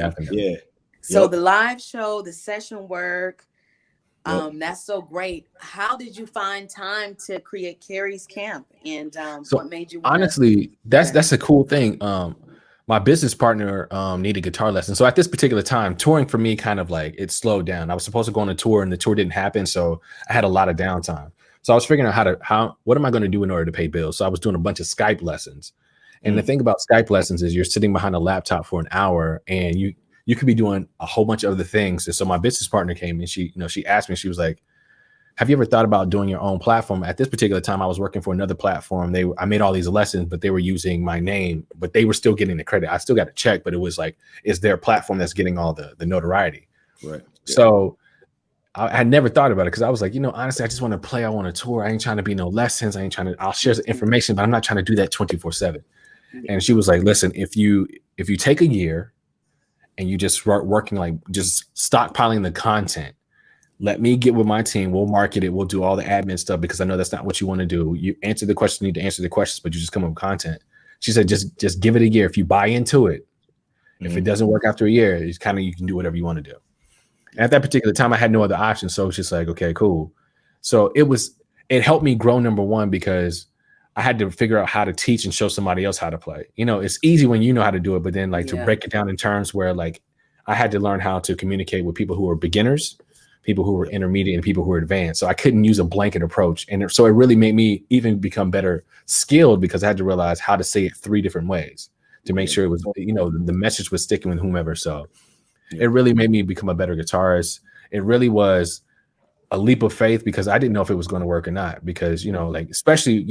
Definitely. Yeah. So the live show, the session work, that's so great. How did you find time to create Kerry's Kamp, and what made you want to? Honestly, that's a cool thing. My business partner needed guitar lessons. So at this particular time, touring for me kind of like it slowed down. I was supposed to go on a tour and the tour didn't happen. So I had a lot of downtime. So I was figuring out what am I going to do in order to pay bills? So I was doing a bunch of Skype lessons. And the thing about Skype lessons is you're sitting behind a laptop for an hour and you could be doing a whole bunch of other things. And so my business partner came and she asked me, she was like, have you ever thought about doing your own platform? At this particular time, I was working for another platform. I made all these lessons, but they were using my name, but they were still getting the credit. I still got a check, but it was like, it's their platform that's getting all the notoriety. Right. Yeah. So I had never thought about it because I was like, honestly, I just want to play. I want to tour. I ain't trying to be no lessons. I'll share some information, but I'm not trying to do that 24/7. And she was like, listen, if you take a year and you just start working, like just stockpiling the content, let me get with my team. We'll market it. We'll do all the admin stuff because I know that's not what you want to do. You answer the questions, you need to answer the questions, but you just come up with content. She said, just give it a year. If you buy into it, if it doesn't work after a year, it's kind of, you can do whatever you want to do. And at that particular time, I had no other option. So it's just like, okay, cool. So it helped me grow, number one, because I had to figure out how to teach and show somebody else how to play. It's easy when you know how to do it, but then to break it down in terms where like I had to learn how to communicate with people who are beginners, people who were intermediate, and people who were advanced. So I couldn't use a blanket approach. And so it really made me even become better skilled because I had to realize how to say it 3 different ways to make sure it was, the message was sticking with whomever. So it really made me become a better guitarist. It really was a leap of faith because I didn't know if it was going to work or not because, like, especially,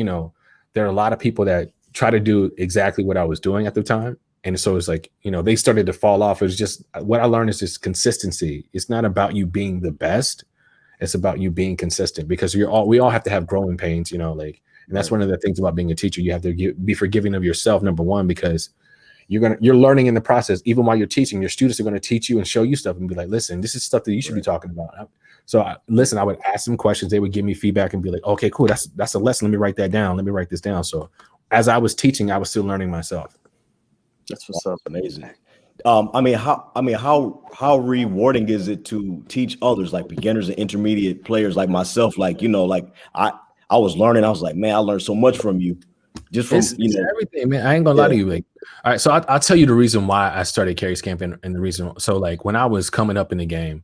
there are a lot of people that try to do exactly what I was doing at the time. And so it's like, they started to fall off. It was just, what I learned is just consistency. It's not about you being the best. It's about you being consistent because we all have to have growing pains, and that's one of the things about being a teacher. You have to be forgiving of yourself, number one, because you're learning in the process. Even while you're teaching, your students are going to teach you and show you stuff and be like, listen, this is stuff that you should be talking about. So I would ask them questions. They would give me feedback and be like, okay, cool. That's a lesson. Let me write that down. Let me write this down. So as I was teaching, I was still learning myself. That's what's up. Amazing. How rewarding is it to teach others, like beginners and intermediate players like myself? Like, I was learning. I was like, man, I learned so much from you. Just from everything, man. I ain't gonna lie to you. Like, all right, so I'll tell you the reason why I started Kerry's Kamp and the reason. So, like, when I was coming up in the game,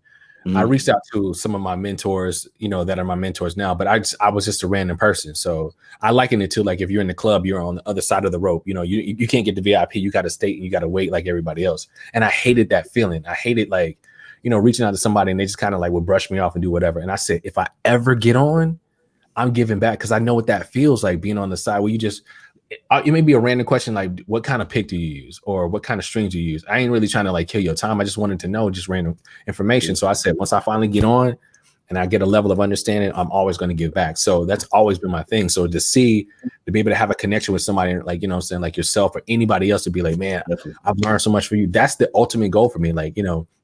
I reached out to some of my mentors, that are my mentors now. But I was just a random person. So I liken it to like if you're in the club, you're on the other side of the rope. You can't get the VIP. You got to stay and you got to wait like everybody else. And I hated that feeling. I hated like, reaching out to somebody and they just kind of like would brush me off and do whatever. And I said, if I ever get on, I'm giving back because I know what that feels like being on the side where it may be a random question like what kind of pick do you use or what kind of strings do you use. I ain't really trying to like kill your time. I just wanted to know just random information. So I said once I finally get on and I get a level of understanding, I'm always going to give back. So that's always been my thing. So to be able to have a connection with somebody like, saying like yourself or anybody else to be like, man, I've learned so much from you. That's the ultimate goal for me. Like,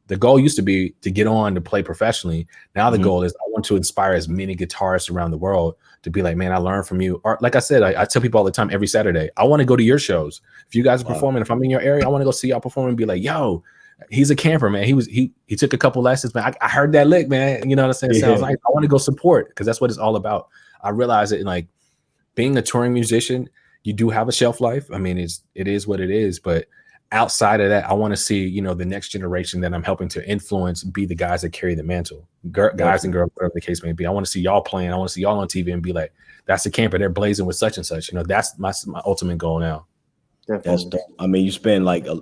the goal used to be to get on to play professionally. Now the goal is I want to inspire as many guitarists around the world to be like, man, I learned from you. Or like I said, I tell people all the time, every Saturday, I want to go to your shows. If you guys are performing, if I'm in your area, I want to go see y'all perform and be like, yo, he's a camper, man. He took a couple lessons, man. I heard that lick, man. You know what I'm saying? It sounds like I want to go support because that's what it's all about. I realize it, like being a touring musician, you do have a shelf life. I mean, it is what it is, but outside of that, I want to see, the next generation that I'm helping to influence be the guys that carry the mantle, guys and girls, whatever the case may be. I want to see y'all playing. I want to see y'all on TV and be like, that's the camper. They're blazing with such and such. That's my ultimate goal now. That's dope. I mean, you spend like, the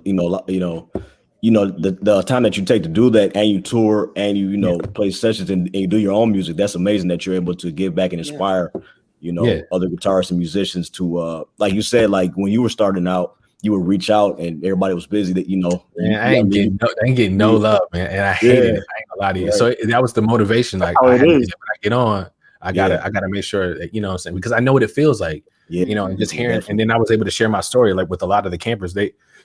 time that you take to do that and you tour and you play sessions and you do your own music. That's amazing that you're able to give back and inspire, other guitarists and musicians to, like you said, like when you were starting out, you would reach out and everybody was busy that, man, I ain't getting no love, man. And I hate it. I ain't gonna lie to you. Right. So that was the motivation. Like when I get on, I gotta make sure that, what I'm saying, because I know what it feels like, and just hearing, and then I was able to share my story, like with a lot of the campers,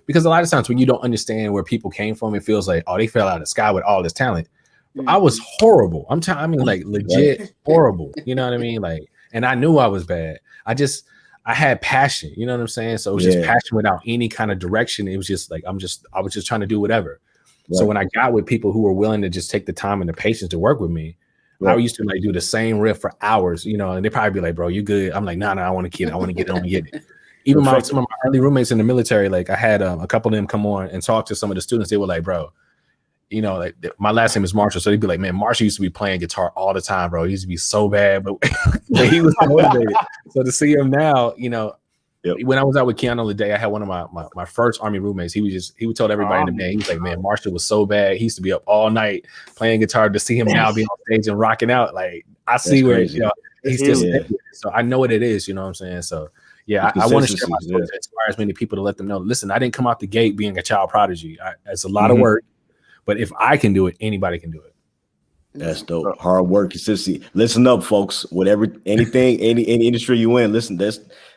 because a lot of times when you don't understand where people came from, it feels like, oh, they fell out of the sky with all this talent. I was horrible. I mean, like legit horrible. You know what I mean? Like, and I knew I was bad. I had passion, you know what I'm saying? So it was just passion without any kind of direction. It was just like, I was just trying to do whatever. So when I got with people who were willing to just take the time and the patience to work with me, I used to like do the same riff for hours, you know, and they'd probably be like, bro, you good? I'm like, nah, I want to get it. I want to get it on get it. Even some of my early roommates in the military, like I had a couple of them come on and talk to some of the students. They were like, bro, you know, like my last name is Marshall. So they'd be like, man, Marshall used to be playing guitar all the time, bro. He used to be so bad, but he was motivated. So to see him now, you know, when I was out with Kiana Ledé, I had one of my first Army roommates. He would tell everybody in the band, he was like, man, Marshall was so bad. He used to be up all night playing guitar. To see him now be on stage and rocking out, like I see where, you know, he's just, so I know what it is, you know what I'm saying? So yeah, I want to share my story to inspire as many people to let them know, listen, I didn't come out the gate being a child prodigy. It's a lot of work, but if I can do it, anybody can do it. That's dope. Hard work, consistency. Listen up, folks. Whatever, anything, any industry you in, listen,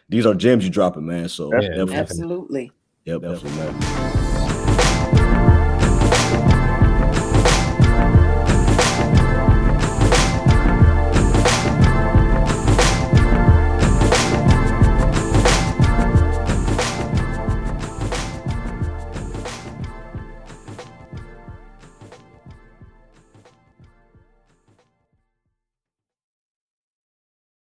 these are gems you dropping, man. So absolutely. Yep, absolutely.